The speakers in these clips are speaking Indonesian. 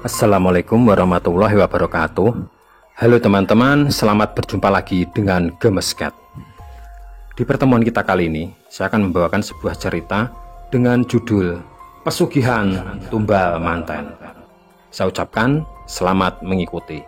Assalamualaikum warahmatullahi wabarakatuh. Halo teman-teman, selamat berjumpa lagi dengan Gemesket. Di pertemuan kita kali ini, saya akan membawakan sebuah cerita dengan judul Pesugihan Tumbal Manten. Saya ucapkan selamat mengikuti.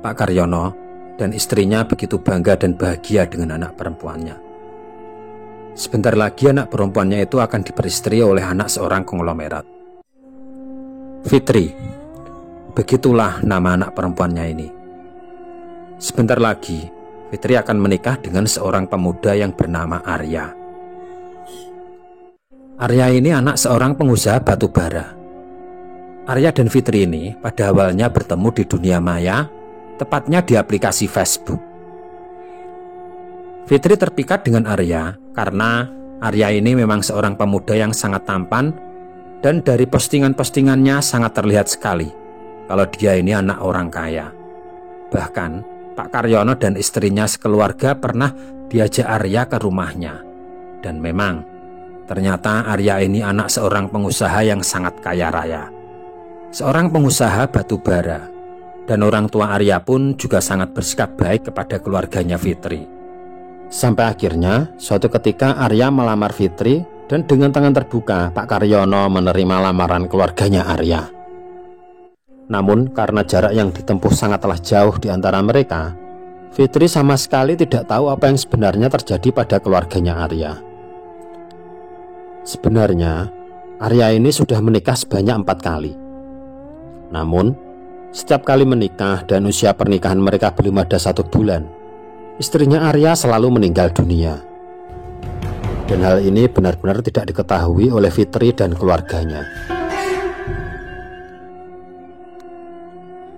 Pak Karyono dan istrinya begitu bangga dan bahagia dengan anak perempuannya. Sebentar lagi anak perempuannya itu akan diperistri oleh anak seorang konglomerat. Fitri, begitulah nama anak perempuannya ini. Sebentar lagi Fitri akan menikah dengan seorang pemuda yang bernama Arya. Arya ini anak seorang pengusaha batu bara. Arya dan Fitri ini pada awalnya bertemu di dunia maya, tepatnya di aplikasi Facebook. Fitri terpikat dengan Arya karena Arya ini memang seorang pemuda yang sangat tampan, dan dari postingan-postingannya sangat terlihat sekali kalau dia ini anak orang kaya. Bahkan Pak Karyono dan istrinya sekeluarga pernah diajak Arya ke rumahnya, dan memang ternyata Arya ini anak seorang pengusaha yang sangat kaya raya, seorang pengusaha batu bara. Dan orang tua Arya pun juga sangat bersikap baik kepada keluarganya Fitri. Sampai akhirnya suatu ketika Arya melamar Fitri, dan dengan tangan terbuka Pak Karyono menerima lamaran keluarganya Arya. Namun karena jarak yang ditempuh sangatlah jauh di antara mereka, Fitri sama sekali tidak tahu apa yang sebenarnya terjadi pada keluarganya Arya. Sebenarnya Arya ini sudah menikah sebanyak 4 kali. Namun setiap kali menikah dan usia pernikahan mereka belum ada 1 bulan, istrinya Arya selalu meninggal dunia. Dan hal ini benar-benar tidak diketahui oleh Fitri dan keluarganya.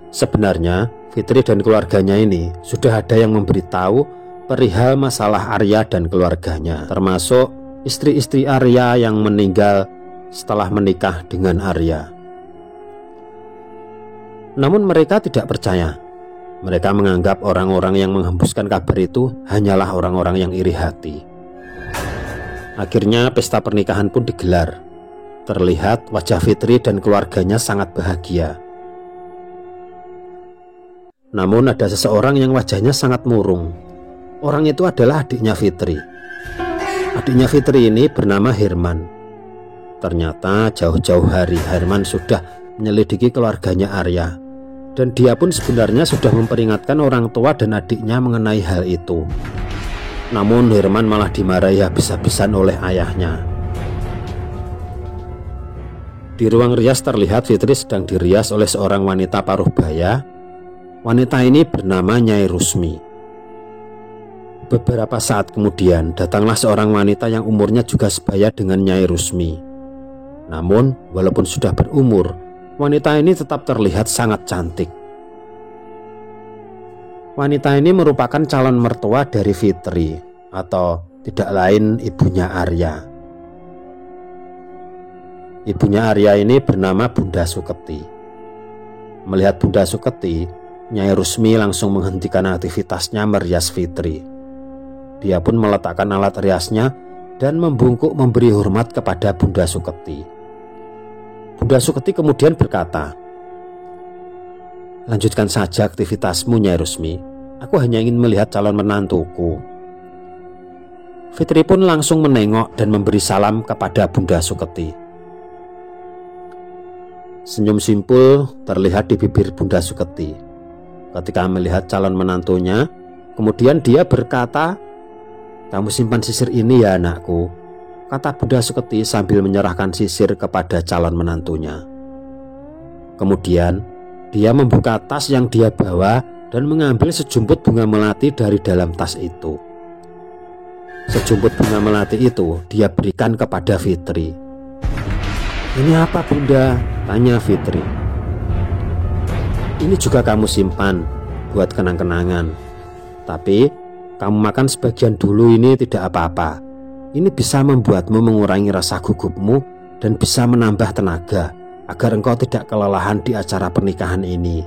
Sebenarnya Fitri dan keluarganya ini sudah ada yang memberitahu perihal masalah Arya dan keluarganya, termasuk istri-istri Arya yang meninggal setelah menikah dengan Arya. Namun mereka tidak percaya. Mereka menganggap orang-orang yang menghembuskan kabar itu hanyalah orang-orang yang iri hati. Akhirnya pesta pernikahan pun digelar. Terlihat wajah Fitri dan keluarganya sangat bahagia. Namun ada seseorang yang wajahnya sangat murung. Orang itu adalah adiknya Fitri. Adiknya Fitri ini bernama Herman. Ternyata jauh-jauh hari Herman sudah menyelidiki keluarganya Arya, dan dia pun sebenarnya sudah memperingatkan orang tua dan adiknya mengenai hal itu. Namun Herman malah dimarahi habis-habisan oleh ayahnya. Di ruang rias terlihat Fitri sedang dirias oleh seorang wanita paruh baya. Wanita ini bernama Nyai Rusmi. Beberapa saat kemudian datanglah seorang wanita yang umurnya juga sebaya dengan Nyai Rusmi. Namun walaupun sudah berumur, wanita ini tetap terlihat sangat cantik. Wanita ini merupakan calon mertua dari Fitri, atau tidak lain ibunya Arya. Ibunya Arya ini bernama Bunda Suketi. Melihat Bunda Suketi, Nyai Rusmi langsung menghentikan aktivitasnya merias Fitri. Dia pun meletakkan alat riasnya dan membungkuk memberi hormat kepada Bunda Suketi. Bunda Suketi kemudian berkata, "Lanjutkan saja aktivitasmu, Nyai Rusmi. Aku hanya ingin melihat calon menantuku." Fitri pun langsung menengok dan memberi salam kepada Bunda Suketi. Senyum simpul terlihat di bibir Bunda Suketi ketika melihat calon menantunya. Kemudian dia berkata, "Kamu simpan sisir ini ya anakku," kata Bunda Suketi sambil menyerahkan sisir kepada calon menantunya. Kemudian dia membuka tas yang dia bawa dan mengambil sejumput bunga melati dari dalam tas itu. Sejumput bunga melati itu dia berikan kepada Fitri. "Ini apa Bunda?" tanya Fitri. "Ini juga kamu simpan buat kenang-kenangan. Tapi kamu makan sebagian dulu, ini tidak apa-apa. Ini bisa membuatmu mengurangi rasa gugupmu dan bisa menambah tenaga agar engkau tidak kelelahan di acara pernikahan ini."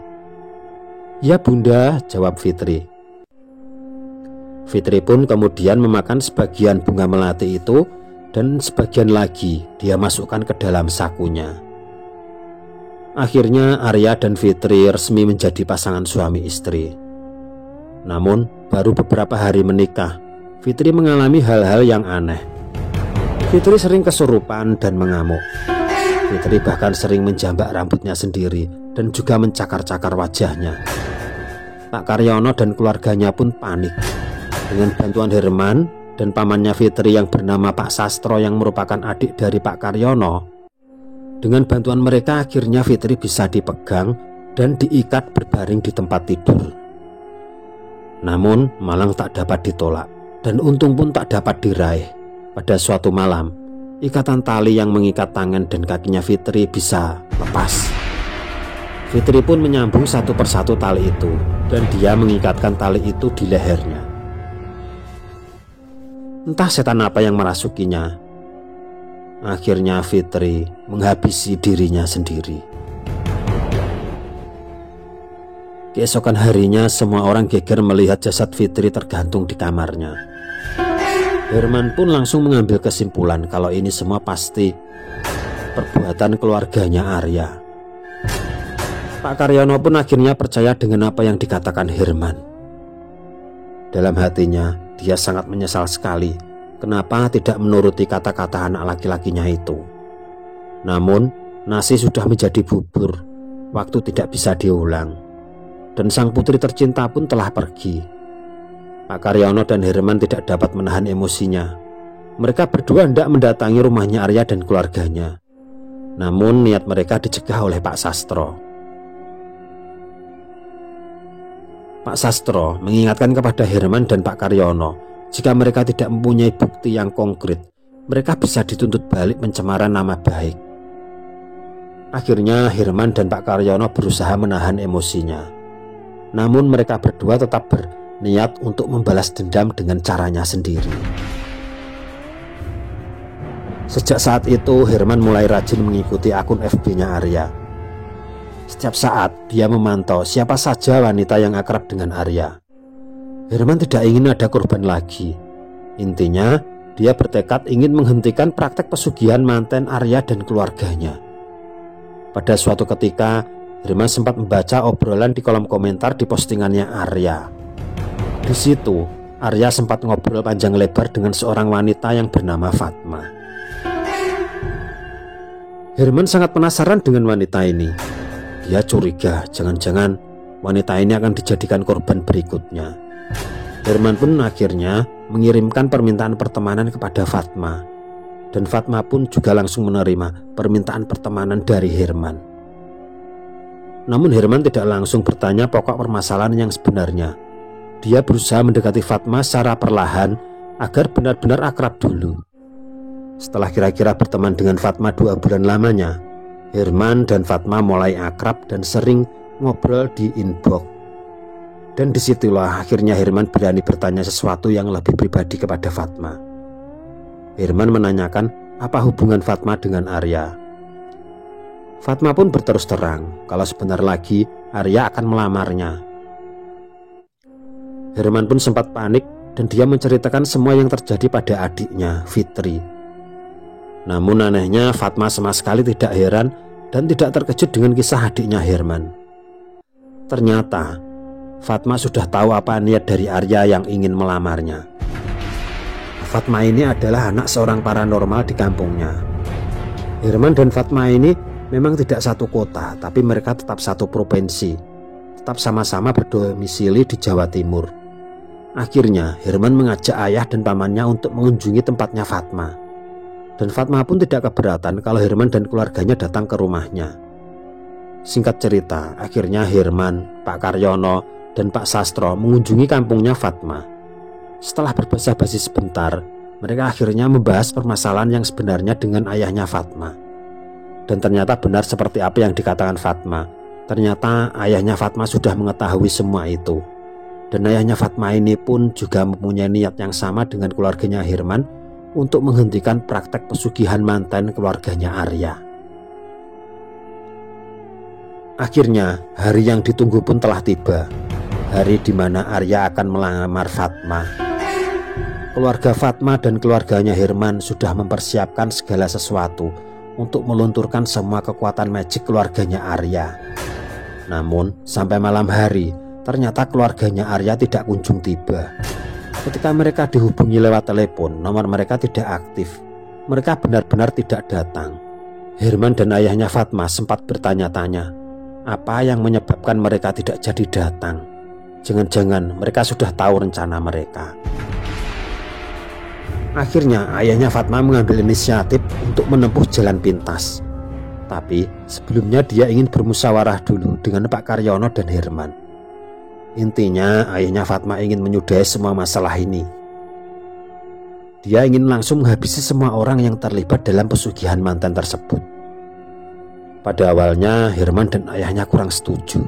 "Ya Bunda," jawab Fitri. Fitri pun kemudian memakan sebagian bunga melati itu dan sebagian lagi dia masukkan ke dalam sakunya. Akhirnya Arya dan Fitri resmi menjadi pasangan suami istri. Namun baru beberapa hari menikah, Fitri mengalami hal-hal yang aneh. Fitri sering kesurupan dan mengamuk. Fitri bahkan sering menjambak rambutnya sendiri dan juga mencakar-cakar wajahnya. Pak Karyono dan keluarganya pun panik. Dengan bantuan Herman dan pamannya Fitri yang bernama Pak Sastro yang merupakan adik dari Pak Karyono, dengan bantuan mereka akhirnya Fitri bisa dipegang dan diikat berbaring di tempat tidur. Namun malang tak dapat ditolak dan untung pun tak dapat diraih. Pada suatu malam, ikatan tali yang mengikat tangan dan kakinya Fitri bisa lepas. Fitri pun menyambung satu persatu tali itu dan dia mengikatkan tali itu di lehernya. Entah setan apa yang merasukinya. Akhirnya Fitri menghabisi dirinya sendiri. Keesokan harinya semua orang geger melihat jasad Fitri tergantung di kamarnya. Herman pun langsung mengambil kesimpulan kalau ini semua pasti perbuatan keluarganya Arya. Pak Karyono pun akhirnya percaya dengan apa yang dikatakan Herman. Dalam hatinya dia sangat menyesal sekali kenapa tidak menuruti kata-kata anak laki-lakinya itu. Namun nasi sudah menjadi bubur, waktu tidak bisa diulang, dan sang putri tercinta pun telah pergi. Pak Karyono dan Herman tidak dapat menahan emosinya. Mereka berdua hendak mendatangi rumahnya Arya dan keluarganya. Namun niat mereka dicegah oleh Pak Sastro. Pak Sastro mengingatkan kepada Herman dan Pak Karyono, jika mereka tidak mempunyai bukti yang konkret, mereka bisa dituntut balik pencemaran nama baik. Akhirnya Herman dan Pak Karyono berusaha menahan emosinya. Namun mereka berdua tetap berniat untuk membalas dendam dengan caranya sendiri. Sejak saat itu Herman mulai rajin mengikuti akun FB-nya Arya. Setiap saat dia memantau siapa saja wanita yang akrab dengan Arya. Herman tidak ingin ada korban lagi. Intinya dia bertekad ingin menghentikan praktek pesugihan manten Arya dan keluarganya. Pada suatu ketika Herman sempat membaca obrolan di kolom komentar di postingannya Arya. Di situ Arya sempat ngobrol panjang lebar dengan seorang wanita yang bernama Fatma. Herman sangat penasaran dengan wanita ini. Dia curiga jangan-jangan wanita ini akan dijadikan korban berikutnya. Herman pun akhirnya mengirimkan permintaan pertemanan kepada Fatma. Dan Fatma pun juga langsung menerima permintaan pertemanan dari Herman. Namun Herman tidak langsung bertanya pokok permasalahan yang sebenarnya. Dia berusaha mendekati Fatma secara perlahan agar benar-benar akrab dulu. Setelah kira-kira berteman dengan Fatma 2 bulan lamanya, Herman dan Fatma mulai akrab dan sering ngobrol di inbox. Dan disitulah akhirnya Herman berani bertanya sesuatu yang lebih pribadi kepada Fatma. Herman menanyakan apa hubungan Fatma dengan Arya. Fatma pun berterus terang kalau sebentar lagi Arya akan melamarnya. Herman pun sempat panik dan dia menceritakan semua yang terjadi pada adiknya, Fitri. Namun anehnya Fatma sama sekali tidak heran dan tidak terkejut dengan kisah adiknya Herman. Ternyata Fatma sudah tahu apa niat dari Arya yang ingin melamarnya. Fatma ini adalah anak seorang paranormal di kampungnya. Herman dan Fatma ini memang tidak satu kota, tapi mereka tetap satu provinsi, tetap sama-sama berdomisili di Jawa Timur. Akhirnya Herman mengajak ayah dan pamannya untuk mengunjungi tempatnya Fatma. Dan Fatma pun tidak keberatan kalau Herman dan keluarganya datang ke rumahnya. Singkat cerita, akhirnya Herman, Pak Karyono, dan Pak Sastro mengunjungi kampungnya Fatma. Setelah berbasa-basi sebentar, mereka akhirnya membahas permasalahan yang sebenarnya dengan ayahnya Fatma. Dan ternyata benar seperti apa yang dikatakan Fatma. Ternyata ayahnya Fatma sudah mengetahui semua itu. Dan ayahnya Fatma ini pun juga mempunyai niat yang sama dengan keluarganya Herman untuk menghentikan praktek pesugihan mantan keluarganya Arya. Akhirnya hari yang ditunggu pun telah tiba. Hari di mana Arya akan melamar Fatma. keluarga Fatma dan keluarganya Herman sudah mempersiapkan segala sesuatu untuk melunturkan semua kekuatan magic keluarganya Arya. Namun sampai malam hari ternyata keluarganya Arya tidak kunjung tiba. Ketika mereka dihubungi lewat telepon, nomor mereka tidak aktif. Mereka benar-benar tidak datang. Herman dan ayahnya Fatma sempat bertanya-tanya, apa yang menyebabkan mereka tidak jadi datang? Jangan-jangan mereka sudah tahu rencana mereka. Akhirnya ayahnya Fatma mengambil inisiatif untuk menempuh jalan pintas. Tapi sebelumnya dia ingin bermusyawarah dulu dengan Pak Karyono dan Herman. Intinya ayahnya Fatma ingin menyudahi semua masalah ini. Dia ingin langsung menghabisi semua orang yang terlibat dalam pesugihan mantan tersebut. Pada awalnya Herman dan ayahnya kurang setuju.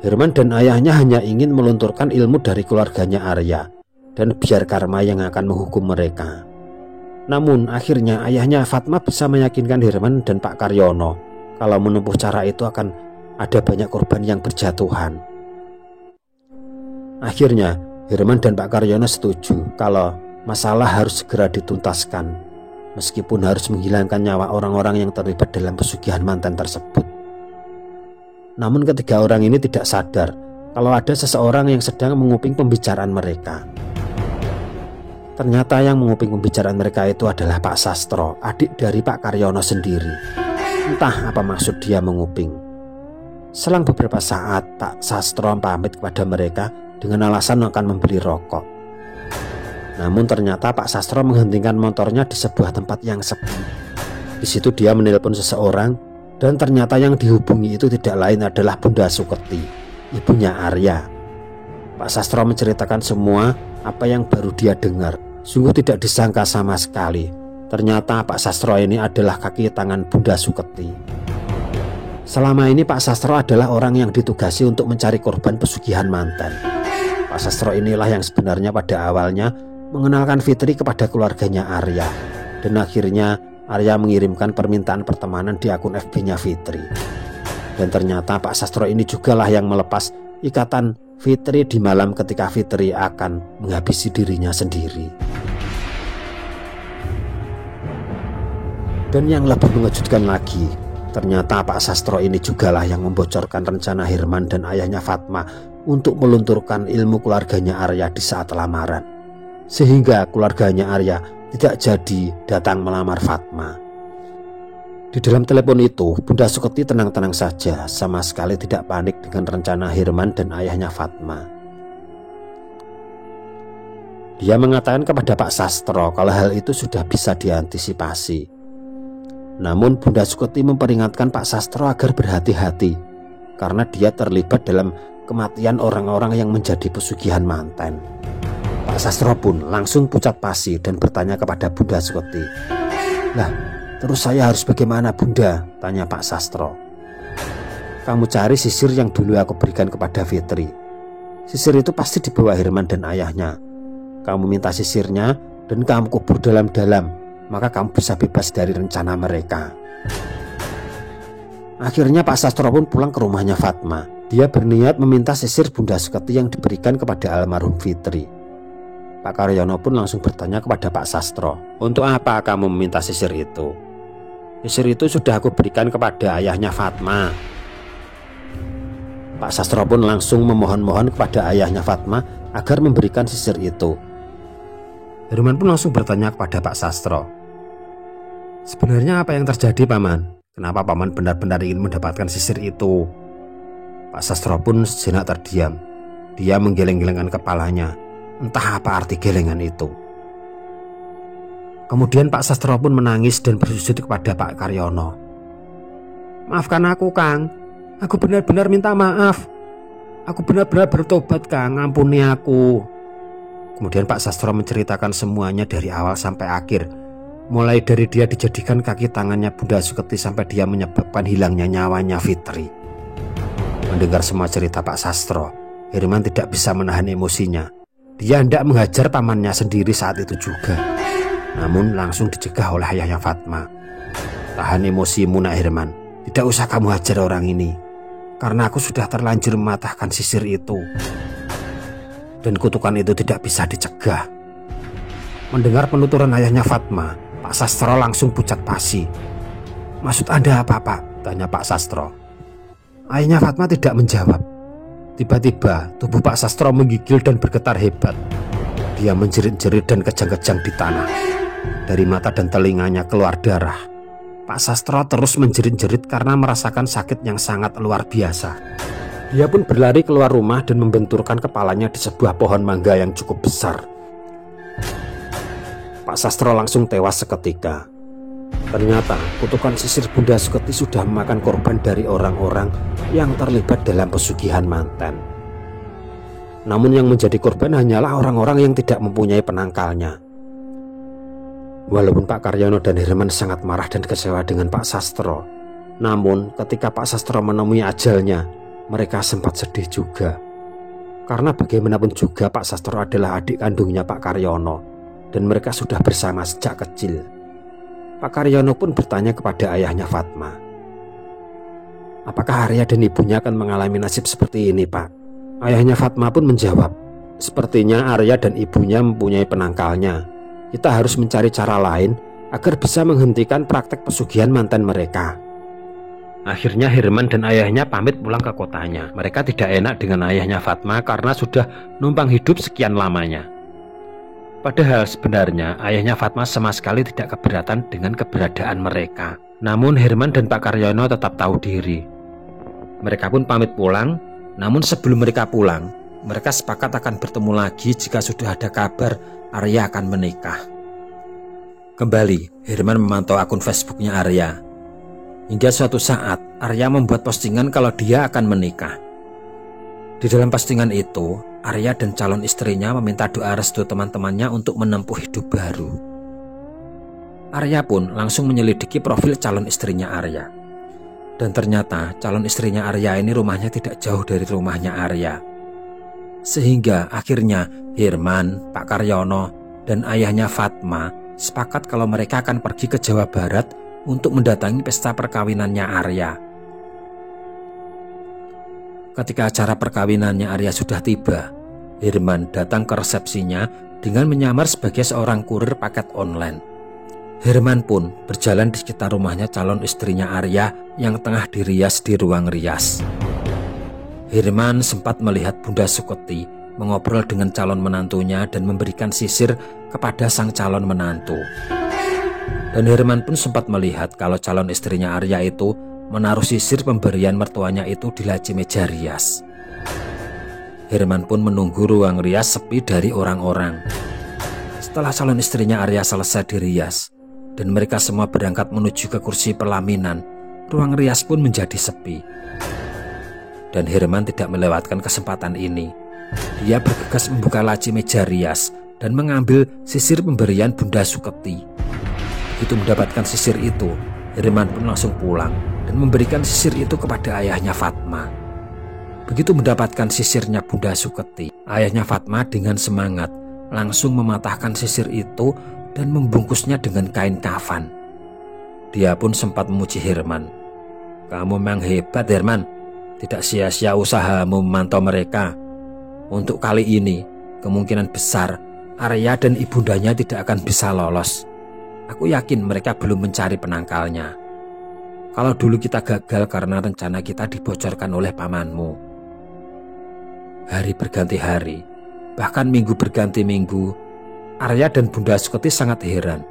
Herman dan ayahnya hanya ingin melunturkan ilmu dari keluarganya Arya dan biar karma yang akan menghukum mereka. Namun akhirnya ayahnya Fatma bisa meyakinkan Herman dan Pak Karyono kalau menempuh cara itu akan ada banyak korban yang berjatuhan. Akhirnya Herman dan Pak Karyono setuju kalau masalah harus segera dituntaskan, meskipun harus menghilangkan nyawa orang-orang yang terlibat dalam pesugihan mantan tersebut. Namun ketiga orang ini tidak sadar kalau ada seseorang yang sedang menguping pembicaraan mereka. Ternyata yang menguping pembicaraan mereka itu adalah Pak Sastro, adik dari Pak Karyono sendiri. Entah apa maksud dia menguping. Selang beberapa saat Pak Sastro pamit kepada mereka dengan alasan akan membeli rokok. Namun ternyata Pak Sastro menghentikan motornya di sebuah tempat yang sepi. Di situ dia menelpon seseorang dan ternyata yang dihubungi itu tidak lain adalah Bunda Suketi, ibunya Arya. Pak Sastro menceritakan semua apa yang baru dia dengar. Sungguh tidak disangka sama sekali. Ternyata Pak Sastro ini adalah kaki tangan Bunda Suketi. Selama ini Pak Sastro adalah orang yang ditugasi untuk mencari korban pesugihan mantan. Pak Sastro inilah yang sebenarnya pada awalnya mengenalkan Fitri kepada keluarganya Arya. Dan akhirnya Arya mengirimkan permintaan pertemanan di akun FB-nya Fitri. Dan ternyata Pak Sastro ini jugalah yang melepas ikatan Fitri di malam ketika Fitri akan menghabisi dirinya sendiri. Dan yang lebih mengejutkan lagi, ternyata Pak Sastro ini jugalah yang membocorkan rencana Herman dan ayahnya Fatma untuk melunturkan ilmu keluarganya Arya di saat lamaran, sehingga keluarganya Arya tidak jadi datang melamar Fatma. Di dalam telepon itu, Bunda Suketi tenang-tenang saja, sama sekali tidak panik dengan rencana Herman dan ayahnya Fatma. Dia mengatakan kepada Pak Sastro kalau hal itu sudah bisa diantisipasi. Namun Bunda Suketi memperingatkan Pak Sastro agar berhati-hati, karena dia terlibat dalam kematian orang-orang yang menjadi pesugihan mantan. Pak Sastro pun langsung pucat pasi dan bertanya kepada Bunda Suketi. "Lah, terus saya harus bagaimana, Bunda?" tanya Pak Sastro. "Kamu cari sisir yang dulu aku berikan kepada Fitri. Sisir itu pasti dibawa Herman dan ayahnya. Kamu minta sisirnya dan kamu kubur dalam-dalam, maka kamu bisa bebas dari rencana mereka." Akhirnya Pak Sastro pun pulang ke rumahnya Fatma. Dia berniat meminta sisir Bunda Suketi yang diberikan kepada almarhum Fitri. Pak Karyono pun langsung bertanya kepada Pak Sastro, "Untuk apa kamu meminta sisir itu?" "Sisir itu sudah aku berikan kepada ayahnya Fatma." Pak Sastro pun langsung memohon-mohon kepada ayahnya Fatma agar memberikan sisir itu. Herman pun langsung bertanya kepada Pak Sastro, "Sebenarnya apa yang terjadi, Paman? Kenapa Paman benar-benar ingin mendapatkan sisir itu?" Pak Sastro pun sejenak terdiam. Dia menggeleng-gelengkan kepalanya. Entah apa arti gelengan itu. Kemudian Pak Sastro pun menangis dan bersujud kepada Pak Karyono. "Maafkan aku, Kang. Aku benar-benar minta maaf. Aku benar-benar bertobat, Kang. Ampuni aku." Kemudian Pak Sastro menceritakan semuanya dari awal sampai akhir. Mulai dari dia dijadikan kaki tangannya Bunda Suketi sampai dia menyebabkan hilangnya nyawanya Fitri. Mendengar semua cerita Pak Sastro, Herman tidak bisa menahan emosinya. Dia hendak menghajar pamannya sendiri saat itu juga. Namun langsung dicegah oleh ayahnya Fatma. "Tahan emosimu, Nak Herman. Tidak usah kamu hajar orang ini. Karena aku sudah terlanjur mematahkan sisir itu. Dan kutukan itu tidak bisa dicegah." Mendengar penuturan ayahnya Fatma, Pak Sastro langsung pucat pasi. "Maksud Anda apa, Pak?" tanya Pak Sastro. Ayahnya Fatma tidak menjawab. Tiba-tiba tubuh Pak Sastro menggigil dan bergetar hebat. Dia menjerit-jerit dan kejang-kejang di tanah. Dari mata dan telinganya keluar darah. Pak Sastro terus menjerit-jerit karena merasakan sakit yang sangat luar biasa. Dia pun berlari keluar rumah dan membenturkan kepalanya di sebuah pohon mangga yang cukup besar. Pak Sastro langsung tewas seketika. Ternyata kutukan sisir Bunda Suketi sudah memakan korban dari orang-orang yang terlibat dalam pesugihan manten. Namun yang menjadi korban hanyalah orang-orang yang tidak mempunyai penangkalnya. Walaupun Pak Karyono dan Herman sangat marah dan kecewa dengan Pak Sastro, namun ketika Pak Sastro menemui ajalnya, mereka sempat sedih juga. Karena bagaimanapun juga Pak Sastro adalah adik kandungnya Pak Karyono, dan mereka sudah bersama sejak kecil. Pak Karyono pun bertanya kepada ayahnya Fatma, "Apakah Arya dan ibunya akan mengalami nasib seperti ini, Pak?" Ayahnya Fatma pun menjawab, "Sepertinya Arya dan ibunya mempunyai penangkalnya. Kita harus mencari cara lain agar bisa menghentikan praktek pesugihan mantan mereka." Akhirnya Herman dan ayahnya pamit pulang ke kotanya. Mereka tidak enak dengan ayahnya Fatma karena sudah numpang hidup sekian lamanya. Padahal sebenarnya ayahnya Fatma sama sekali tidak keberatan dengan keberadaan mereka. Namun Herman dan Pak Karyono tetap tahu diri. Mereka pun pamit pulang. Namun sebelum mereka pulang, mereka sepakat akan bertemu lagi jika sudah ada kabar Arya akan menikah. Kembali, Herman memantau akun Facebooknya Arya. Hingga suatu saat, Arya membuat postingan kalau dia akan menikah. Di dalam postingan itu, Arya dan calon istrinya meminta doa restu teman-temannya untuk menempuh hidup baru. Arya pun langsung menyelidiki profil calon istrinya Arya. Dan ternyata calon istrinya Arya ini rumahnya tidak jauh dari rumahnya Arya. Sehingga akhirnya Herman, Pak Karyono, dan ayahnya Fatma sepakat kalau mereka akan pergi ke Jawa Barat untuk mendatangi pesta perkawinannya Arya. Ketika acara perkawinannya Arya sudah tiba, Herman datang ke resepsinya dengan menyamar sebagai seorang kurir paket online. Herman pun berjalan di sekitar rumahnya calon istrinya Arya yang tengah dirias di ruang rias. Herman sempat melihat Bunda Suketi mengobrol dengan calon menantunya dan memberikan sisir kepada sang calon menantu. Dan Herman pun sempat melihat kalau calon istrinya Arya itu menaruh sisir pemberian mertuanya itu di laci meja rias. Herman pun menunggu ruang rias sepi dari orang-orang. Setelah calon istrinya Arya selesai dirias dan mereka semua berangkat menuju ke kursi pelaminan, ruang rias pun menjadi sepi. Dan Herman tidak melewatkan kesempatan ini. Dia bergegas membuka laci meja rias dan mengambil sisir pemberian Bunda Suketi. Begitu mendapatkan sisir itu, Herman pun langsung pulang dan memberikan sisir itu kepada ayahnya Fatma. Begitu mendapatkan sisirnya Bunda Suketi, ayahnya Fatma dengan semangat langsung mematahkan sisir itu dan membungkusnya dengan kain kafan. Dia pun sempat memuji Herman. "Kamu memang hebat, Herman. Tidak sia-sia usahamu memantau mereka. Untuk kali ini, kemungkinan besar Arya dan ibundanya tidak akan bisa lolos. Aku yakin mereka belum mencari penangkalnya. Kalau dulu kita gagal karena rencana kita dibocorkan oleh pamanmu." Hari berganti hari, bahkan minggu berganti minggu, Arya dan Bunda Suketi sangat heran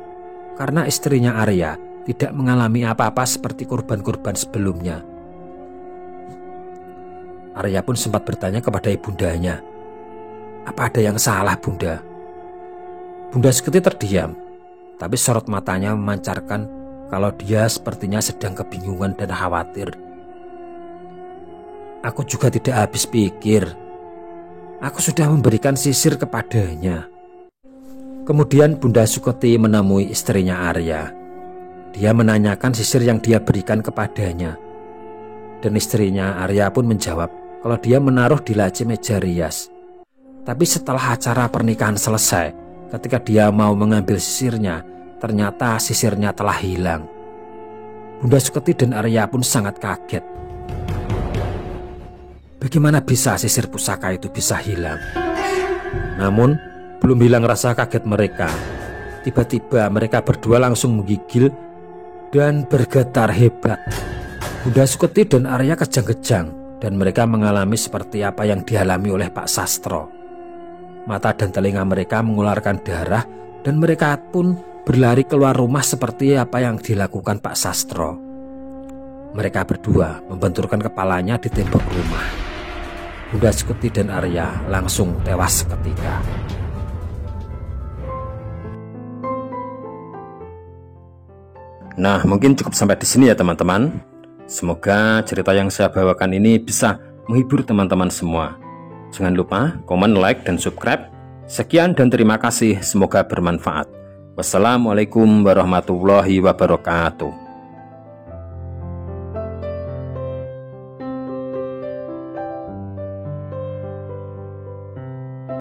karena istrinya Arya tidak mengalami apa-apa seperti korban-korban sebelumnya. Arya pun sempat bertanya kepada ibundanya, "Apa ada yang salah, Bunda?" Bunda Suketi terdiam, tapi sorot matanya memancarkan kalau dia sepertinya sedang kebingungan dan khawatir. "Aku juga tidak habis pikir. Aku sudah memberikan sisir kepadanya." Kemudian Bunda Suketi menemui istrinya Arya. Dia menanyakan sisir yang dia berikan kepadanya. Dan istrinya Arya pun menjawab kalau dia menaruh di laci meja rias. Tapi setelah acara pernikahan selesai, ketika dia mau mengambil sisirnya, ternyata sisirnya telah hilang. Bunda Suketi dan Arya pun sangat kaget. Bagaimana bisa sisir pusaka itu bisa hilang? Namun, belum hilang rasa kaget mereka Tiba-tiba mereka berdua langsung menggigil dan bergetar hebat. Bunda Suketi dan Arya kejang-kejang dan mereka mengalami seperti apa yang dialami oleh Pak Sastro. Mata dan telinga mereka mengeluarkan darah dan mereka pun berlari keluar rumah seperti apa yang dilakukan Pak Sastro. Mereka berdua membenturkan kepalanya di tembok rumah. Bunda Suketi dan Arya langsung tewas seketika. Nah, mungkin cukup sampai di sini ya teman-teman. Semoga cerita yang saya bawakan ini bisa menghibur teman-teman semua. Jangan lupa komen, like, dan subscribe. Sekian dan terima kasih. Semoga bermanfaat. Wassalamualaikum warahmatullahi wabarakatuh.